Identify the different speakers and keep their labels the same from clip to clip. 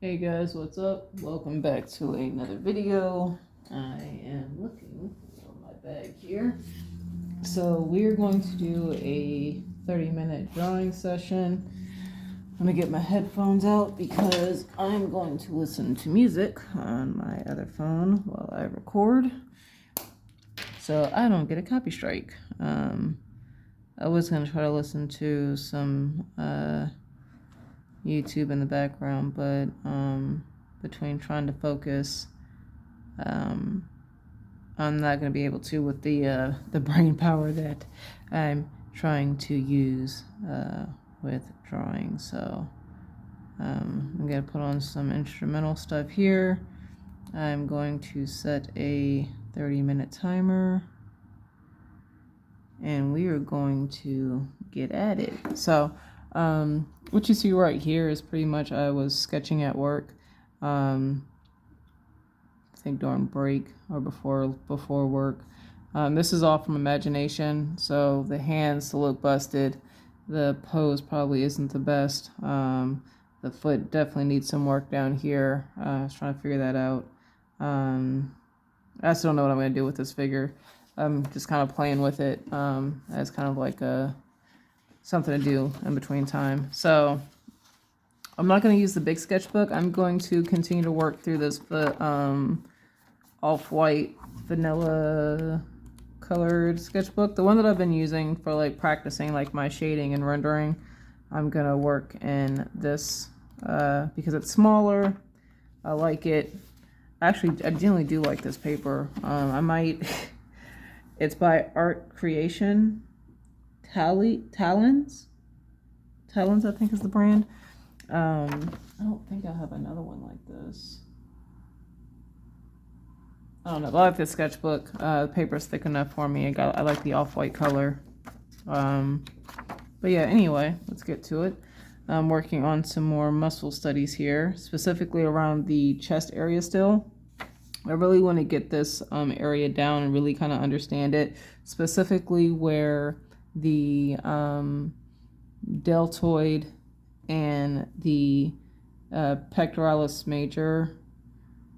Speaker 1: Hey guys, what's up? Welcome back to another video. I am looking for my bag here. So we're going to do a 30-minute drawing session. Let me get my headphones out because I'm going to listen to music on my other phone while I record, so I don't get a copy strike. I was going to try to listen to some YouTube in the background, but between trying to focus, I'm not going to be able to with the brain power that I'm trying to use with drawing. So I'm going to put on some instrumental stuff here. I'm going to set a 30-minute timer, and we are going to get at it. So what you see right here is pretty much I was sketching at work. I think during break or before work. This is all from imagination, so the hands look busted. The pose probably isn't the best. The foot definitely needs some work down here. I was trying to figure that out. I still don't know what I'm going to do with this figure. I'm just kind of playing with it as kind of like something to do in between time. So I'm not going to use the big sketchbook. I'm going to continue to work through this off-white vanilla colored sketchbook, the one that I've been using for like practicing like my shading and rendering. I'm gonna work in this because it's smaller. I like it. Actually, I genuinely do like this paper. I might it's by Art Creation. Talons I think is the brand. I don't think I have another one like this. I don't know. I like this sketchbook. The paper's thick enough for me. I like the off-white color. But yeah, anyway, let's get to it. I'm working on some more muscle studies here, specifically around the chest area still. I really want to get this area down and really kind of understand it, specifically where the deltoid and the pectoralis major,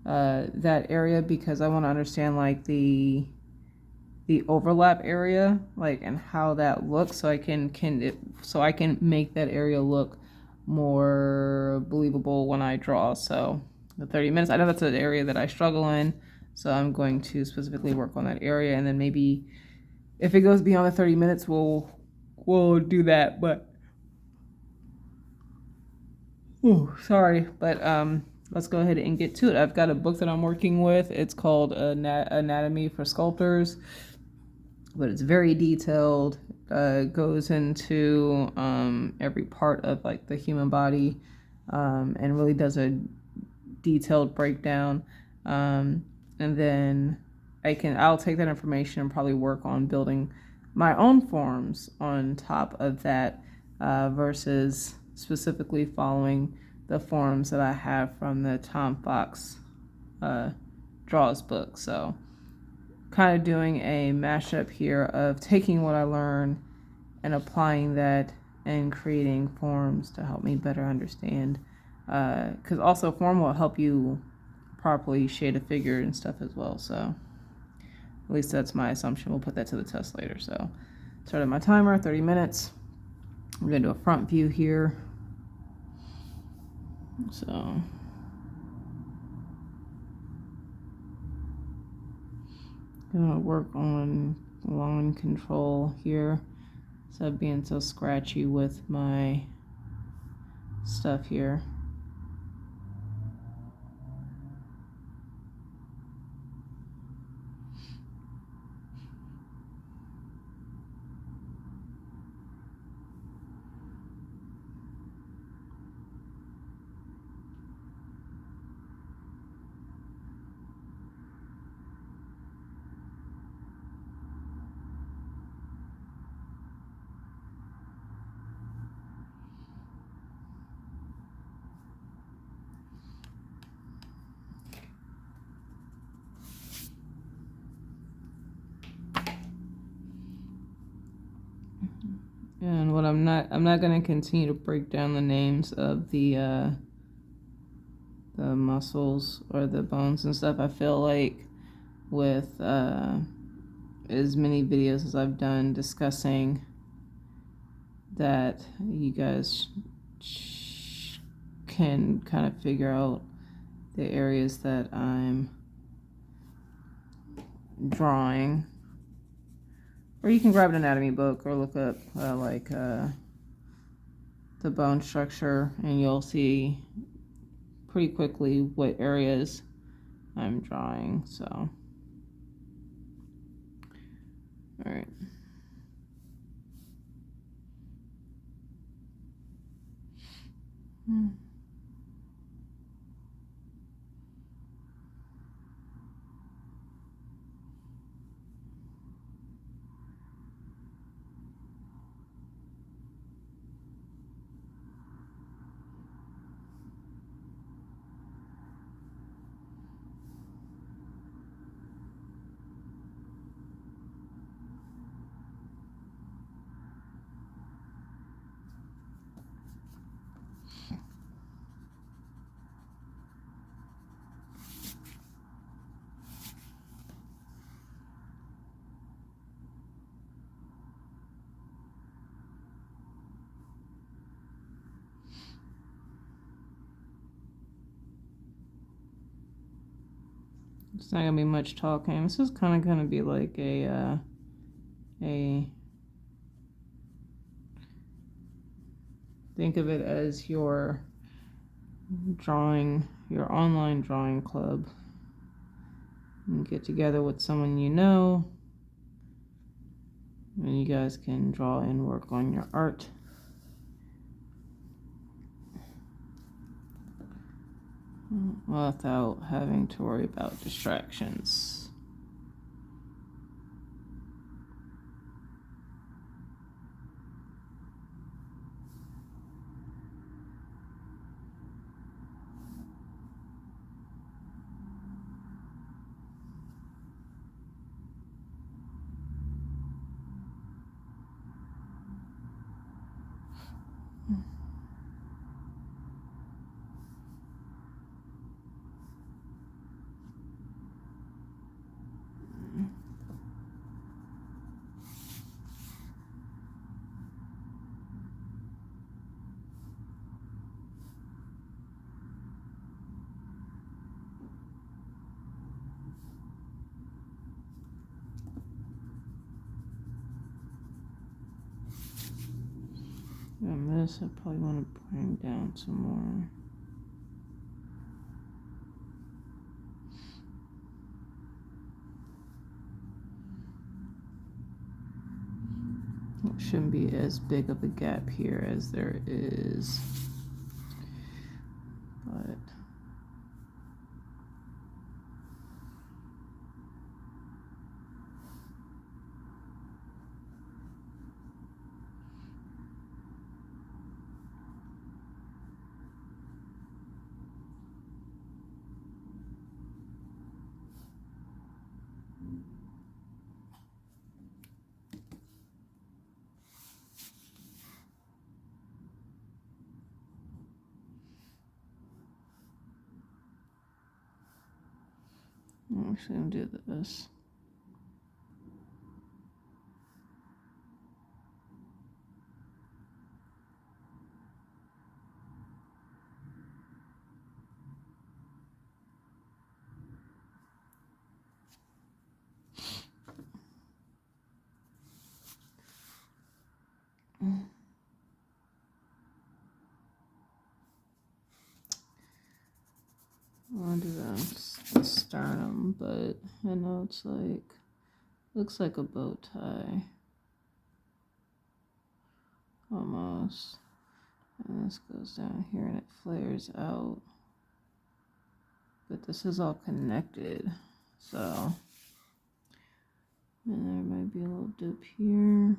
Speaker 1: that area, because I want to understand like the overlap area, like, and how that looks, so I can make that area look more believable when I draw. So the 30 minutes, I know that's an area that I struggle in, so I'm going to specifically work on that area, and then maybe if it goes beyond the 30 minutes, we'll do that. But sorry, but let's go ahead and get to it. I've got a book that I'm working with. It's called Anatomy for Sculptors, but it's very detailed. Goes into every part of like the human body, and really does a detailed breakdown. And then I'll take that information and probably work on building my own forms on top of that, versus specifically following the forms that I have from the Tom Fox Draws book. So kind of doing a mashup here of taking what I learned and applying that and creating forms to help me better understand, because also form will help you properly shade a figure and stuff as well. So at least that's my assumption. We'll put that to the test later. So started my timer, 30 minutes. We're gonna do a front view here. So gonna work on line control here, instead of being so scratchy with my stuff here. And what I'm not going to continue to break down the names of the the muscles or the bones and stuff. I feel like with as many videos as I've done discussing that, you guys can kind of figure out the areas that I'm drawing. Or you can grab an anatomy book or look up the bone structure, and you'll see pretty quickly what areas I'm drawing. So, all right. It's not gonna be much talking. This is kind of gonna be like a think of it as your online drawing club. And get together with someone you know, and you guys can draw and work on your art. Without having to worry about distractions. And this, I probably want to bring down some more. It shouldn't be as big of a gap here as there is, but I'm actually gonna do this. I'll do the sternum, but I know it's like, looks like a bow tie. Almost. And this goes down here and it flares out. But this is all connected. So, and there might be a little dip here.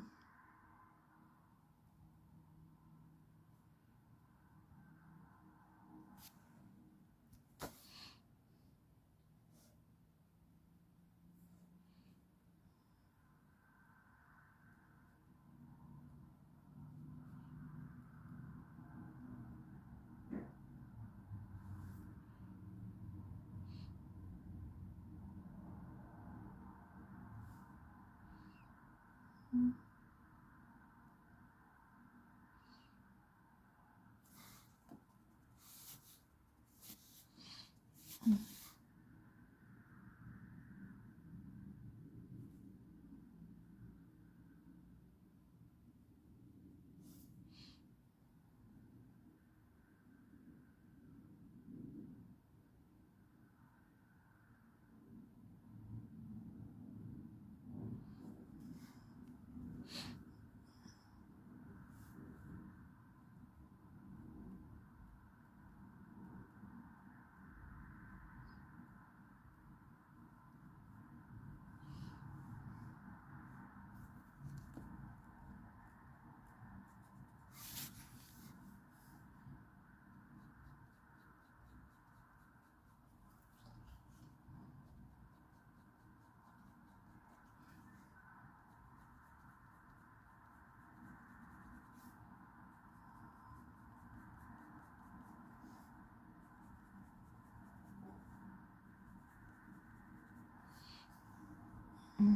Speaker 1: All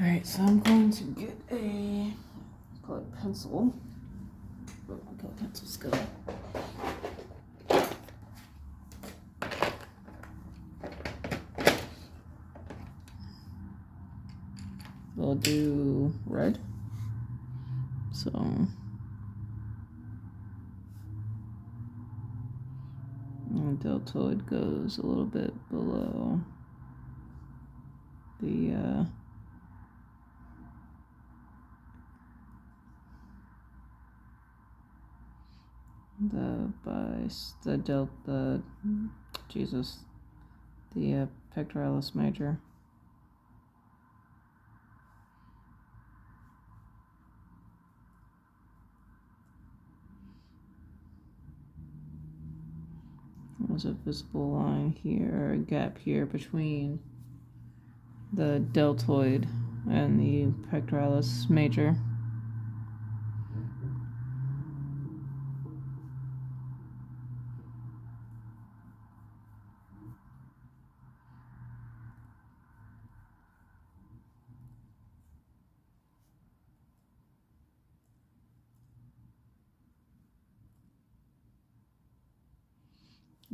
Speaker 1: right, so I'm going to get a call it pencil. Where my color pencils go? We'll do red. So and deltoid goes a little bit below the pectoralis major. There's a visible line here, a gap here between the deltoid and the pectoralis major.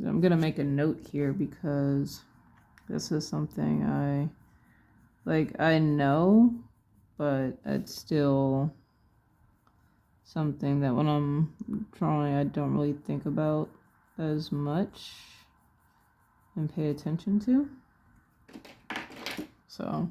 Speaker 1: I'm gonna make a note here because this is something I know, but it's still something that when I'm drawing I don't really think about as much and pay attention to. So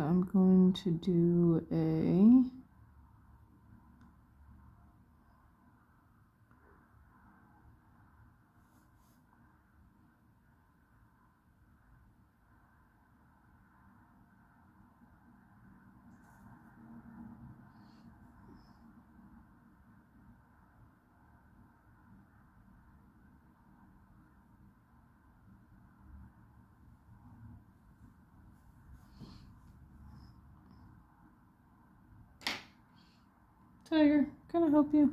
Speaker 1: I'm going to do a Tiger. Can I help you?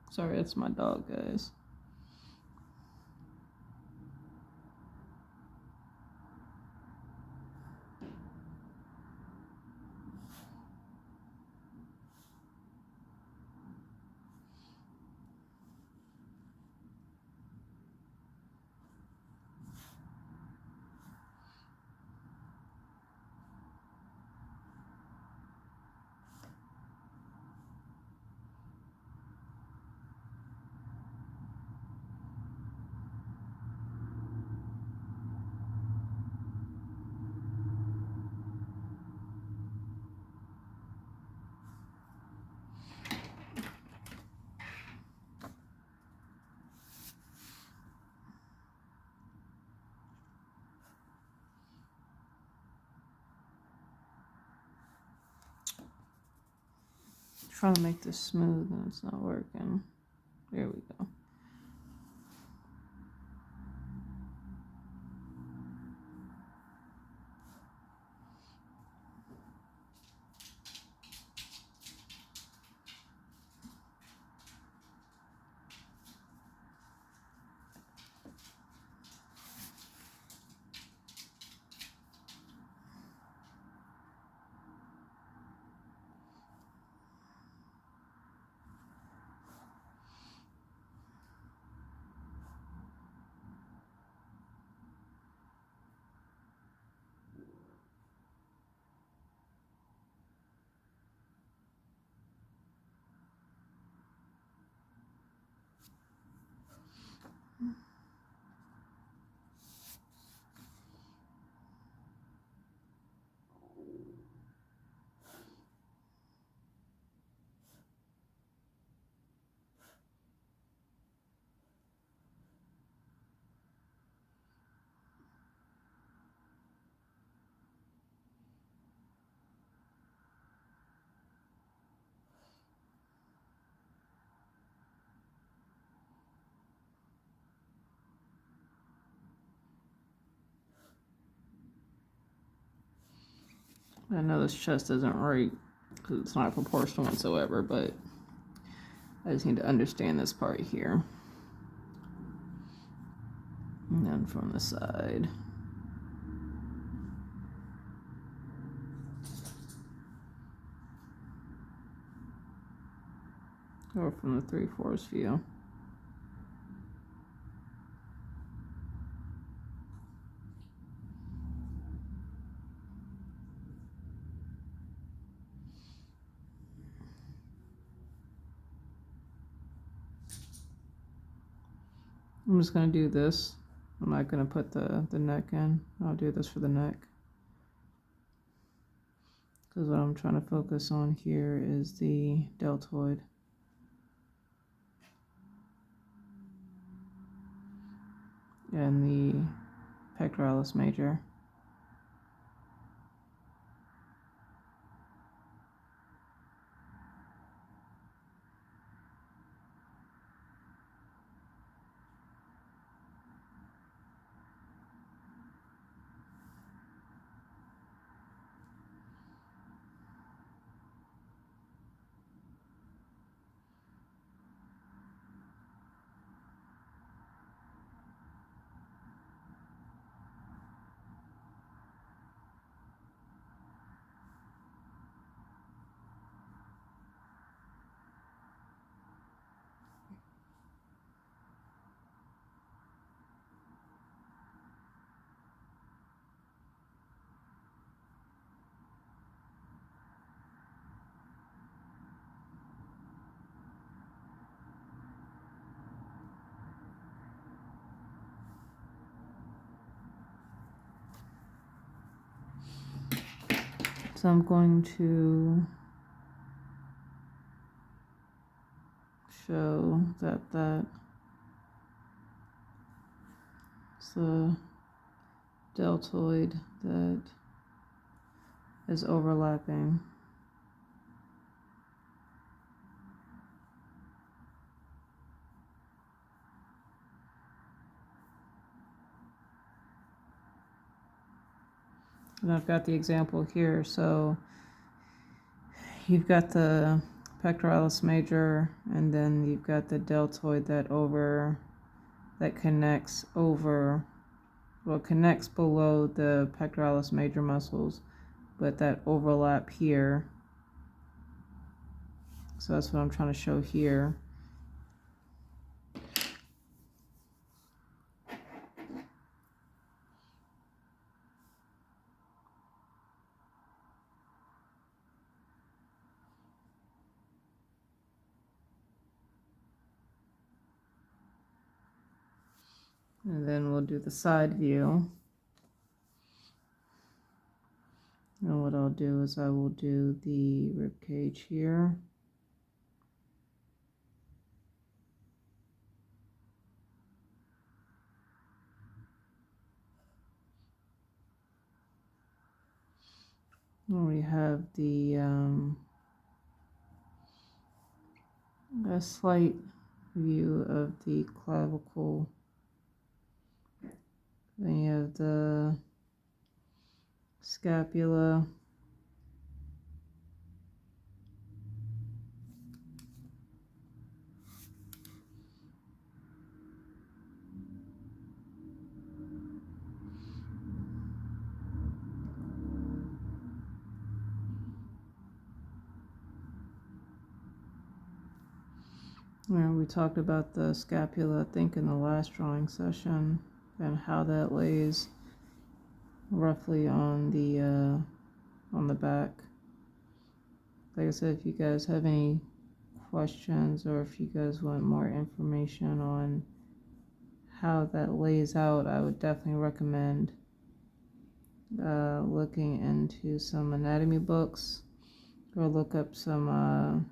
Speaker 1: Sorry, that's my dog, guys. Trying to make this smooth and it's not working. There we go. I know this chest isn't right because it's not proportional whatsoever, but I just need to understand this part here. And then from the side. Or from the 3/4 view. I'm just going to do this. I'm not going to put the neck in. I'll do this for the neck. Because what I'm trying to focus on here is the deltoid. And the pectoralis major. So I'm going to show that it's a deltoid that is overlapping. And I've got the example here. So you've got the pectoralis major, and then you've got the deltoid that connects connects below the pectoralis major muscles, but that overlap here. So that's what I'm trying to show here. And then we'll do the side view. And what I'll do is I will do the rib cage here. And we have the a slight view of the clavicle. Then you have the scapula. And we talked about the scapula, I think, in the last drawing session, and how that lays roughly on the back. Like I said, if you guys have any questions or if you guys want more information on how that lays out, I would definitely recommend looking into some anatomy books or look up some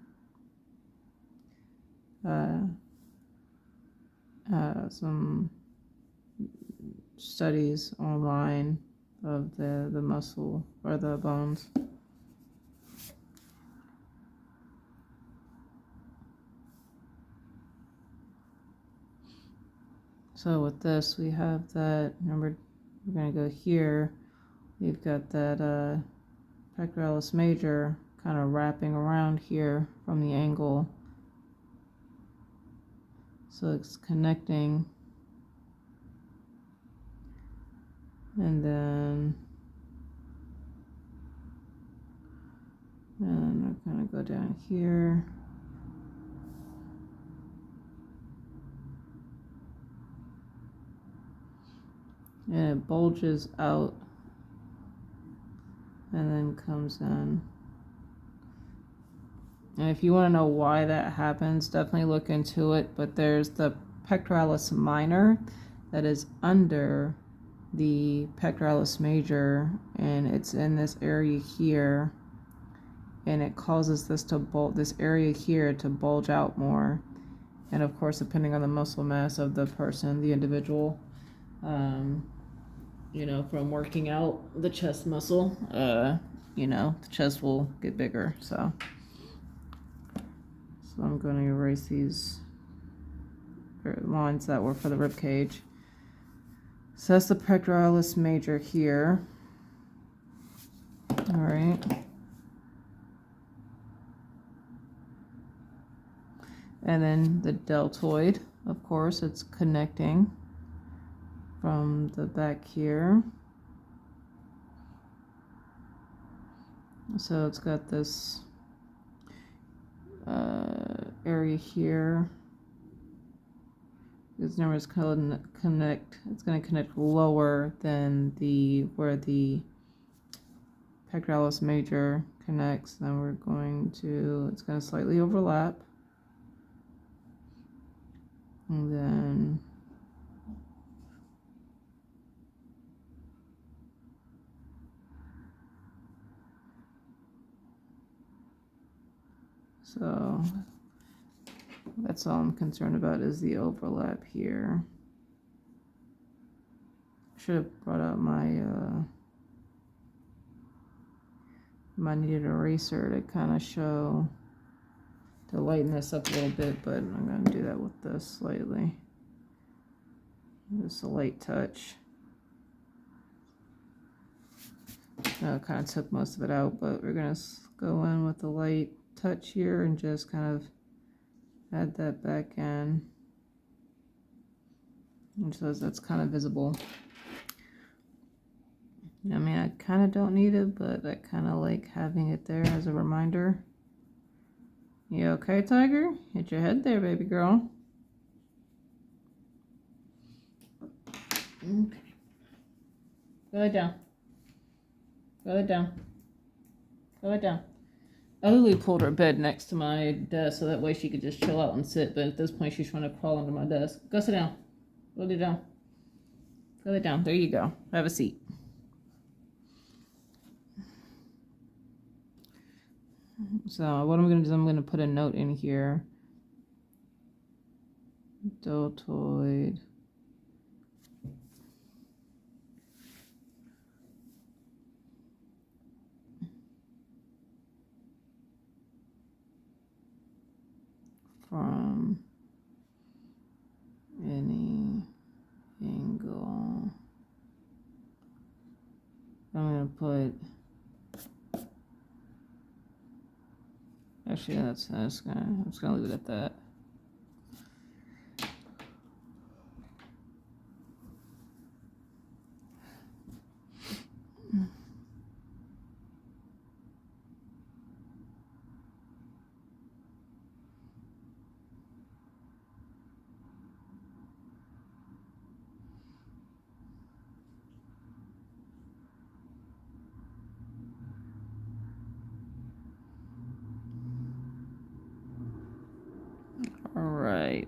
Speaker 1: studies online of the muscle or the bones. So with this, we have that, remember, we're going to go here. We've got that pectoralis major kind of wrapping around here from the angle. So it's connecting. And then we're going to go down here. And it bulges out and then comes in. And if you want to know why that happens, definitely look into it. But there's the pectoralis minor that is under the pectoralis major, and it's in this area here, and it causes this area here to bulge out more. And of course, depending on the muscle mass of the person, the individual, from working out the chest muscle, the chest will get bigger. So I'm going to erase these lines that were for the rib cage. So that's the pectoralis major here. All right. And then the deltoid, of course, it's connecting from the back here. So it's got this area here. This number is going to connect lower than where the pectoralis major connects. Then it's going to slightly overlap. And then so that's all I'm concerned about is the overlap here. Should have brought out my kneaded eraser to kind of to lighten this up a little bit, but I'm going to do that with this slightly. Just a light touch. It kind of took most of it out, but we're going to go in with a light touch here and just kind of add that back in. And so that's kind of visible. I mean, I kind of don't need it, but I kind of like having it there as a reminder. You okay, Tiger? Hit your head there, baby girl. Okay. Go lay down. Go lay down. Go lay down. I literally pulled her bed next to my desk so that way she could just chill out and sit, but at this point she's trying to crawl under my desk. Go sit down. Go lay down. Go lay down. There you go. Have a seat. So what I'm going to do is I'm going to put a note in here. Deltoid. from any angle. I'm gonna put. Actually, I'm just gonna leave it at that. All right.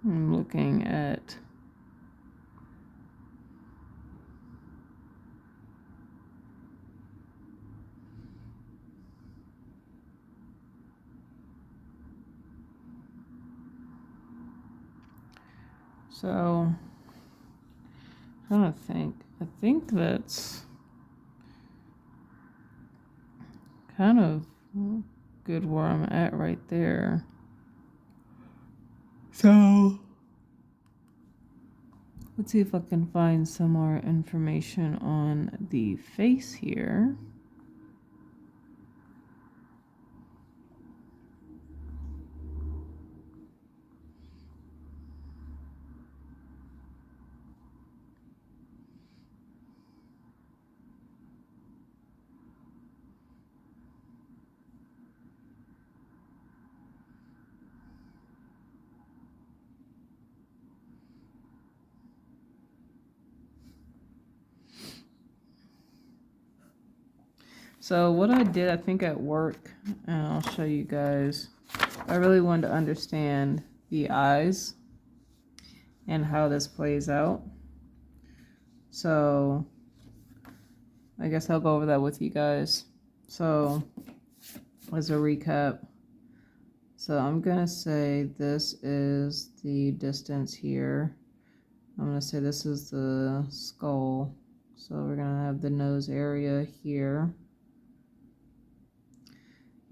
Speaker 1: I'm looking at so I'm trying to think. I think that's kind of good where I'm at right there. So let's see if I can find some more information on the face here. So what I did, I think at work, and I'll show you guys, I really wanted to understand the eyes and how this plays out. So I guess I'll go over that with you guys. So as a recap, so I'm gonna say this is the distance here. I'm gonna say this is the skull. So we're gonna have the nose area here.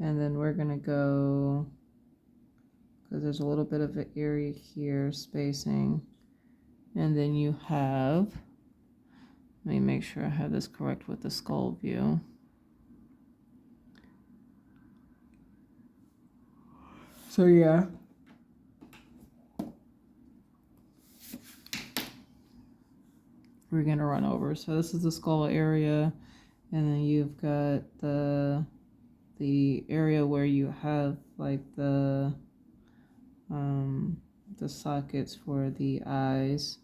Speaker 1: And then we're gonna go, because there's a little bit of an area here, spacing. And then you have, let me make sure I have this correct with the skull view. So yeah. We're gonna run over. So this is the skull area, and then you've got the area where you have like the sockets for the eyes,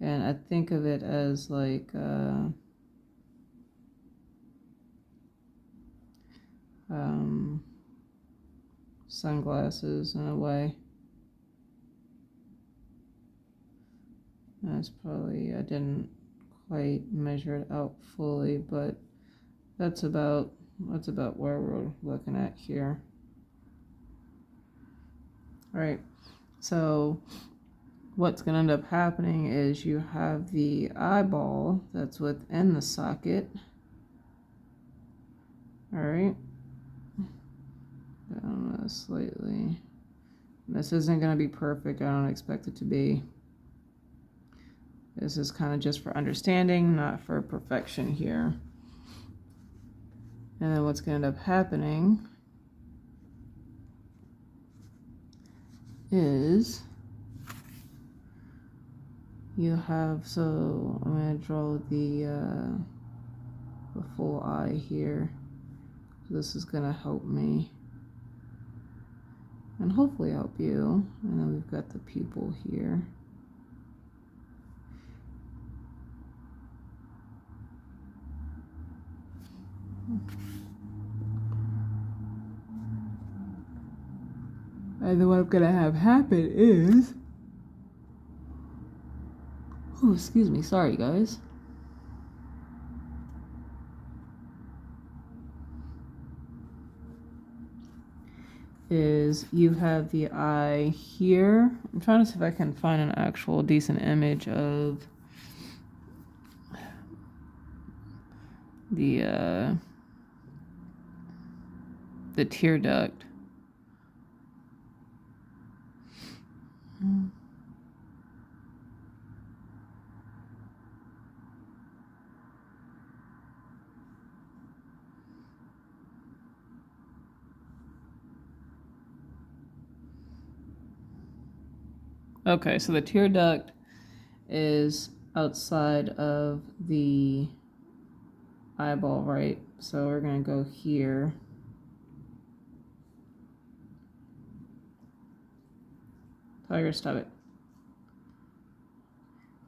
Speaker 1: and I think of it as like sunglasses in a way. That's probably, I didn't quite measure it out fully, but that's about where we're looking at here. All right, so what's going to end up happening is you have the eyeball that's within the socket. All right, down slightly. This isn't going to be perfect. I don't expect it to be. This is kind of just for understanding, not for perfection here. And then what's going to end up happening is you have, so I'm going to draw the full eye here. This is going to help me and hopefully help you. And then we've got the pupil here. And then what I'm gonna have happen is, excuse me. Sorry, guys. Is you have the eye here. I'm trying to see if I can find an actual decent image of the tear duct. Okay, so the tear duct is outside of the eyeball, right? So we're gonna go here. Tiger, stop it.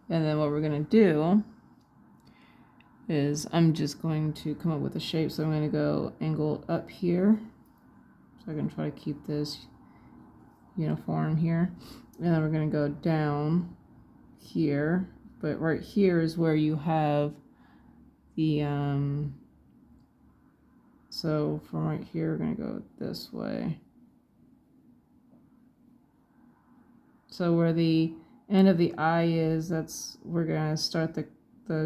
Speaker 1: And then what we're gonna do is I'm just going to come up with a shape. So I'm gonna go angle up here. So I can try to keep this uniform here. And then we're gonna go down here. But right here is where you have the, so from right here, we're gonna go this way. So where the end of the eye is, we're gonna start the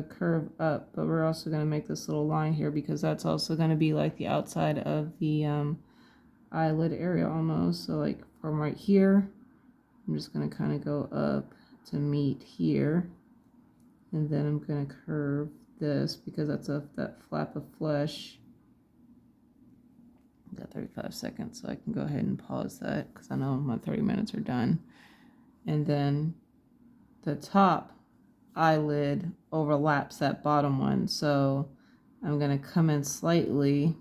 Speaker 1: curve up, but we're also gonna make this little line here because that's also gonna be like the outside of the eyelid area almost. So like from right here, I'm just gonna kind of go up to meet here, and then I'm gonna curve this because that's that flap of flesh. Got 35 seconds, so I can go ahead and pause that because I know my 30 minutes are done. And then the top eyelid overlaps that bottom one, so I'm going to come in slightly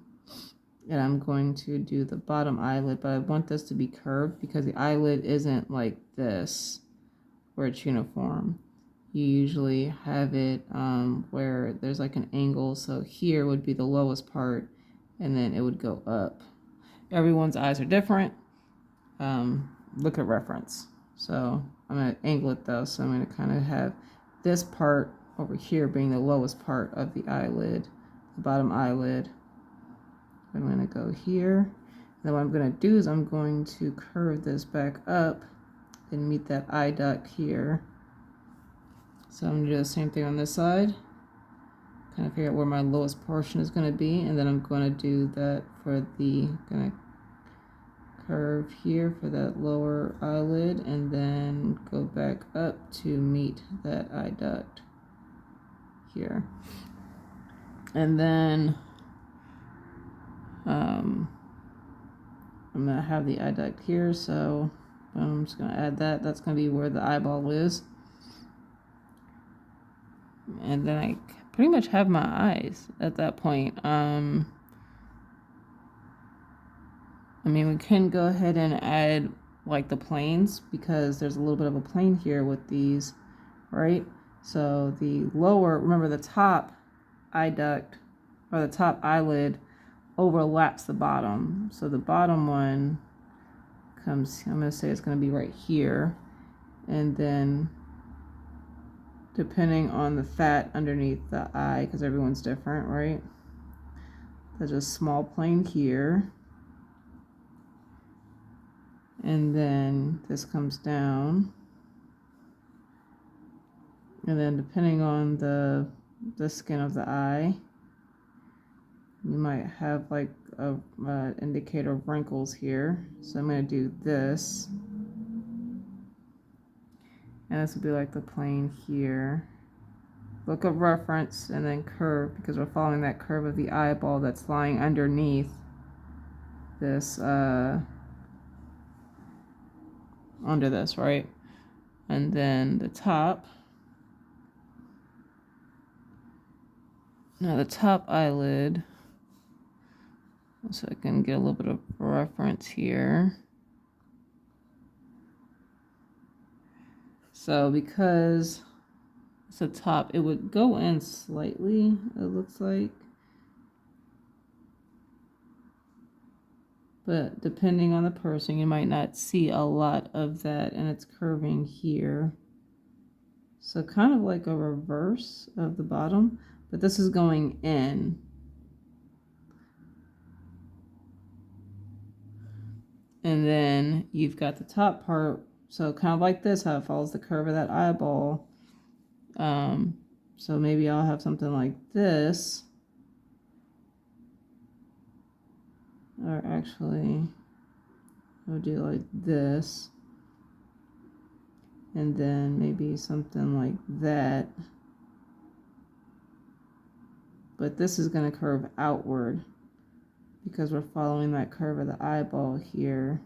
Speaker 1: and I'm going to do the bottom eyelid, but I want this to be curved because the eyelid isn't like this where it's uniform. You usually have it where there's like an angle, so here would be the lowest part and then it would go up. Everyone's eyes are different. Look at reference. So I'm going to angle it though, so I'm going to kind of have this part over here being the lowest part of the eyelid, the bottom eyelid. I'm going to go here. And then what I'm going to do is I'm going to curve this back up and meet that eye duct here. So I'm going to do the same thing on this side. Kind of figure out where my lowest portion is going to be, and then I'm going to do that for going to curve here for that lower eyelid and then go back up to meet that eye duct here. And then I'm going to have the eye duct here, so I'm just going to add that. That's going to be where the eyeball is. And then I pretty much have my eyes at that point. I mean, we can go ahead and add like the planes because there's a little bit of a plane here with these, right? So the lower, remember the top eye duct or the top eyelid overlaps the bottom. So the bottom one comes, I'm going to say it's going to be right here. And then depending on the fat underneath the eye, because everyone's different, right? There's a small plane here. And then this comes down. And then depending on the skin of the eye, you might have like a indicator of wrinkles here. So I'm going to do this. And this will be like the plane here. Look at reference and then curve because we're following that curve of the eyeball that's lying underneath this under this, right? And then the top. Now the top eyelid, so I can get a little bit of reference here. So because it's the top, it would go in slightly, it looks like. But depending on the person, you might not see a lot of that, and it's curving here. So kind of like a reverse of the bottom, but this is going in. And then you've got the top part, so kind of like this, how it follows the curve of that eyeball. So maybe I'll have something like this. Or actually, I'll do like this. And then maybe something like that. But this is going to curve outward because we're following that curve of the eyeball here.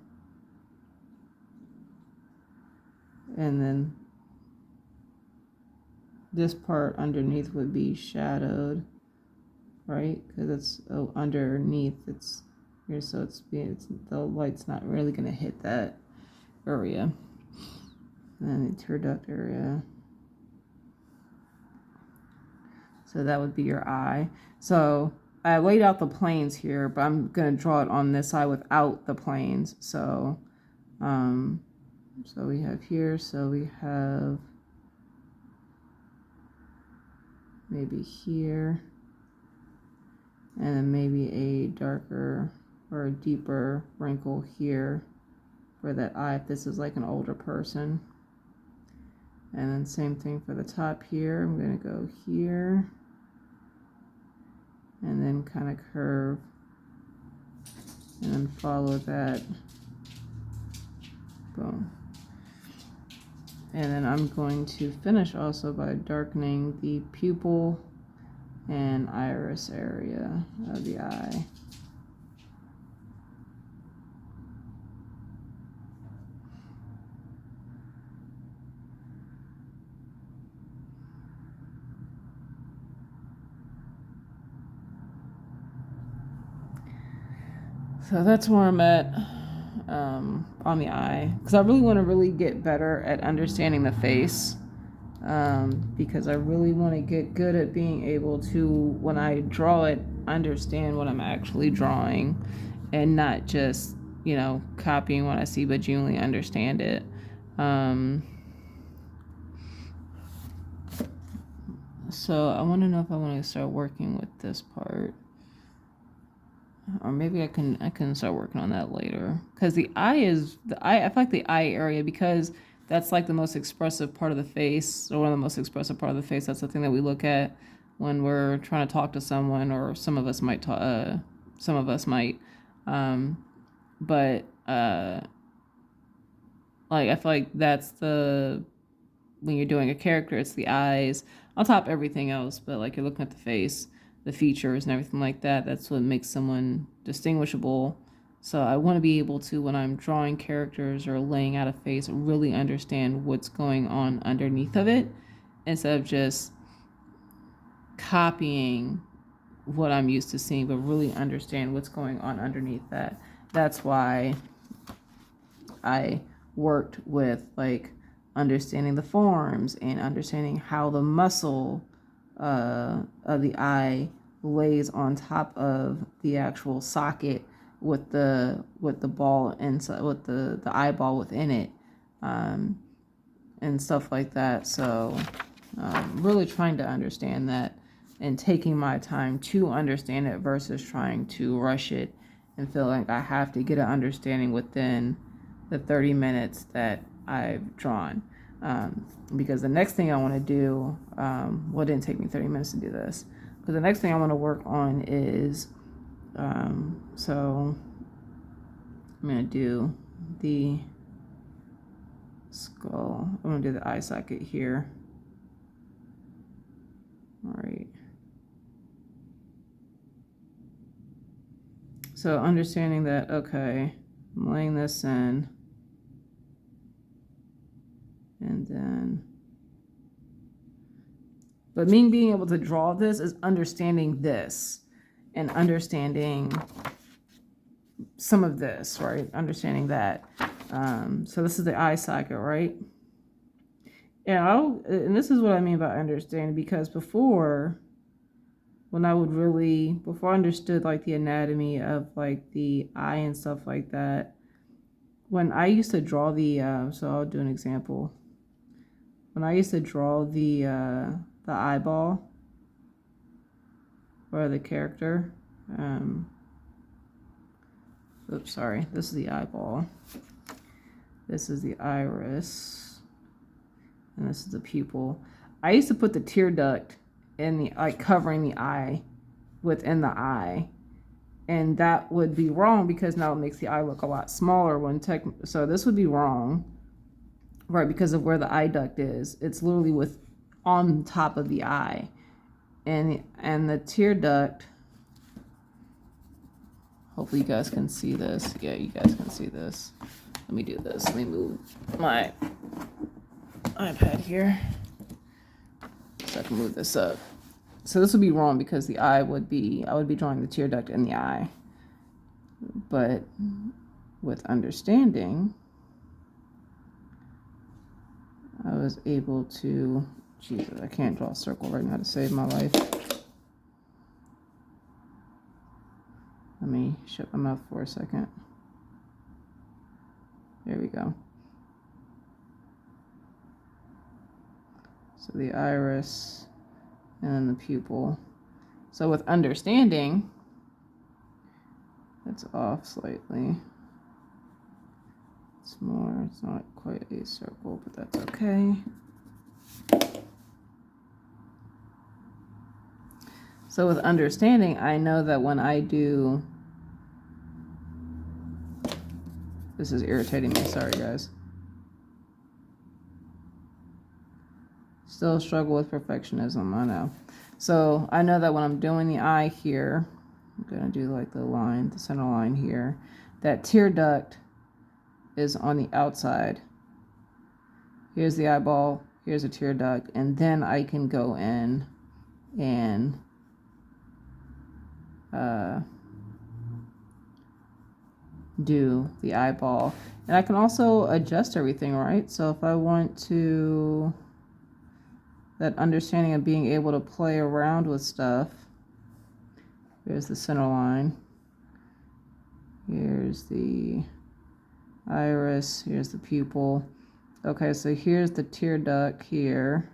Speaker 1: And then this part underneath would be shadowed, right? Because it's underneath, it's here, so it's the light's not really going to hit that area. And then the tear duct area. So that would be your eye. So I laid out the planes here, but I'm going to draw it on this side without the planes. So, so we have here, so we have maybe here, and then maybe a darker or a deeper wrinkle here for that eye if this is like an older person. And then same thing for the top here. I'm going to go here and then kind of curve and then follow that. Boom. And then I'm going to finish also by darkening the pupil and iris area of the eye. So that's where I'm at on the eye, because I really want to really get better at understanding the face, because I really want to get good at being able to, when I draw it, understand what I'm actually drawing and not just, copying what I see, but genuinely understand it. So I want to know if I want to start working with this part. Or maybe I can start working on that later, because I feel like the eye area, because that's like the most expressive part of the face, or one of the most expressive part of the face. That's the thing that we look at when we're trying to talk to someone, or some of us might talk. Some of us might, but like I feel like that's when you're doing a character, it's the eyes on top of everything else. But like you're looking at the face, the features and everything like that. That's what makes someone distinguishable. So I want to be able to, when I'm drawing characters or laying out a face, really understand what's going on underneath of it, instead of just copying what I'm used to seeing, but really understand what's going on underneath that. That's why I worked with like understanding the forms and understanding how the muscle of the eye lays on top of the actual socket with the ball inside, with the eyeball within it, and stuff like that. So really trying to understand that and taking my time to understand it versus trying to rush it and feel like I have to get an understanding within the 30 minutes that I've drawn. Because the next thing I want to do, well, it didn't take me 30 minutes to do this, but the next thing I want to work on is, so I'm going to do the skull. I'm going to do the eye socket here. All right. So understanding that, okay, I'm laying this in. And then, but me being able to draw this is understanding this and understanding some of this, right? Understanding that. So this is the eye socket, right? And this is what I mean by understanding, because before, before I understood like the anatomy of like the eye and stuff like that, when I used to draw so I'll do an example. when I used to draw the eyeball or the character, oops, sorry, this is the eyeball, this is the iris, and this is the pupil. I used to put the tear duct in the eye, covering the eye within the eye, and that would be wrong because now it makes the eye look a lot smaller when so this would be wrong, right, because of where the eye duct is. It's literally on top of the eye, and the tear duct, hopefully you guys can see this. Yeah, you guys can see this. Let me do this. Let me move my iPad here so I can move this up. So this would be wrong because I would be drawing the tear duct in the eye. But with understanding, I was able to, Jesus, I can't draw a circle right now to save my life. Let me shut my mouth for a second. There we go. So the iris and then the pupil. So with understanding, it's off slightly. It's not quite a circle, but that's okay. So with understanding, I know that when I do, this is irritating me, sorry guys. Still struggle with perfectionism, I know. So I know that when I'm doing the eye here, I'm gonna do like the center line here, that tear duct is on the outside. Here's the eyeball, here's a tear duct, and then I can go in and do the eyeball. And I can also adjust everything, right? So if I want to, that understanding of being able to play around with stuff, here's the center line, here's the iris, here's the pupil. Okay, so here's the tear duct here.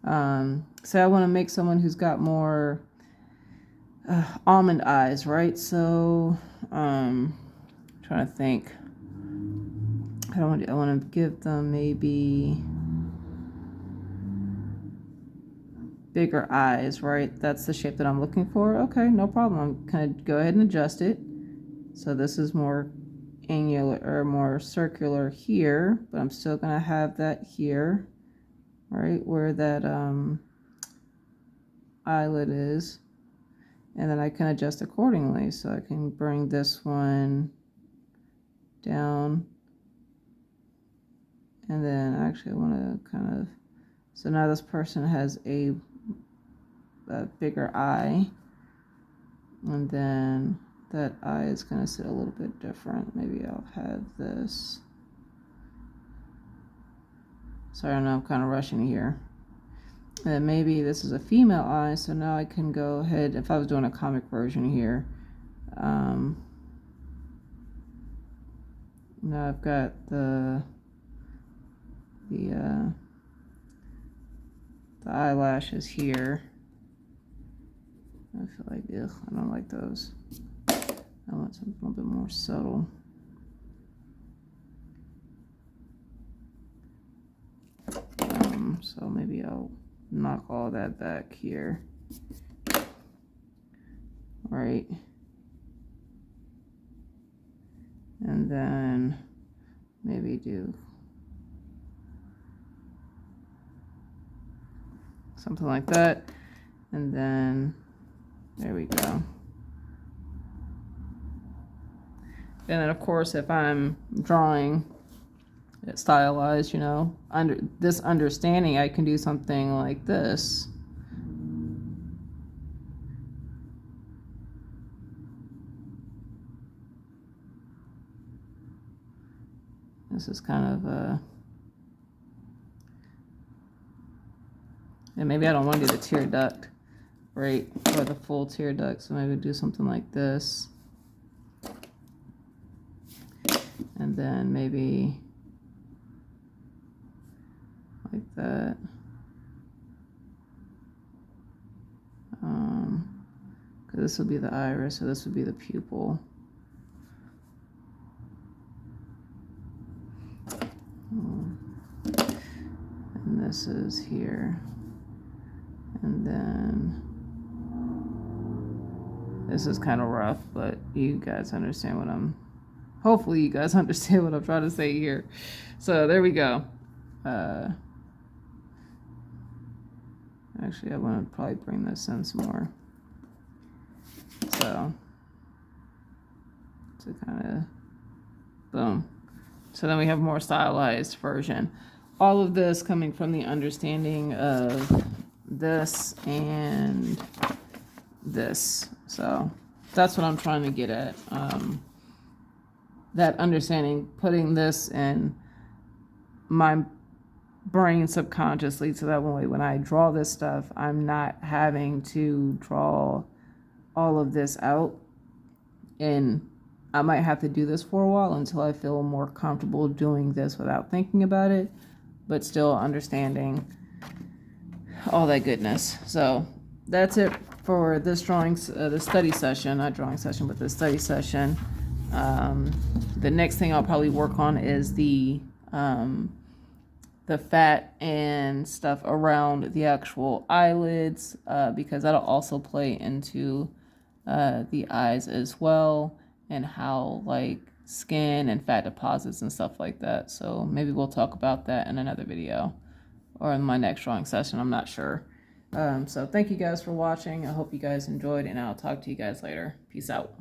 Speaker 1: So I want to make someone who's got more almond eyes, right? So trying to think. I want to give them maybe bigger eyes, right? That's the shape that I'm looking for. Okay, no problem. I'm gonna go ahead and adjust it. So this is more angular or more circular here, but I'm still gonna have that here, right, where that eyelid is. And then I can adjust accordingly. So I can bring this one down. And then actually I want to kind of, so now this person has a bigger eye. And then that eye is going to sit a little bit different. Maybe I'll have this. Sorry, I know I'm kind of rushing here. And maybe this is a female eye, so now I can go ahead, if I was doing a comic version here, now I've got the eyelashes here. I feel like, ugh, I don't like those. I want something a little bit more subtle. So maybe I'll knock all that back here. Right. And then maybe do something like that. And then there we go. And then of course, if I'm drawing it stylized, you know, under this understanding, I can do something like this. This is kind of and maybe I don't want to do the tear duct, right, or the full tear duct, so maybe do something like this. And then maybe like that. Because this will be the iris, so this would be the pupil. And this is here. And then this is kind of rough, but you guys understand what hopefully you guys understand what I'm trying to say here. So there we go. Actually, I want to probably bring this in some more. So, to kind of, boom. So then we have more stylized version. All of this coming from the understanding of this and this. So that's what I'm trying to get at. That understanding, putting this in my brain subconsciously, so that when I draw this stuff, I'm not having to draw all of this out. And I might have to do this for a while until I feel more comfortable doing this without thinking about it, but still understanding all that goodness. So that's it for this the study session, not drawing session, but the study session. The next thing I'll probably work on is the fat and stuff around the actual eyelids, because that'll also play into the eyes as well, and how like skin and fat deposits and stuff like that. So maybe we'll talk about that in another video or in my next drawing session. I'm not sure. So thank you guys for watching. I hope you guys enjoyed, and I'll talk to you guys later. Peace out.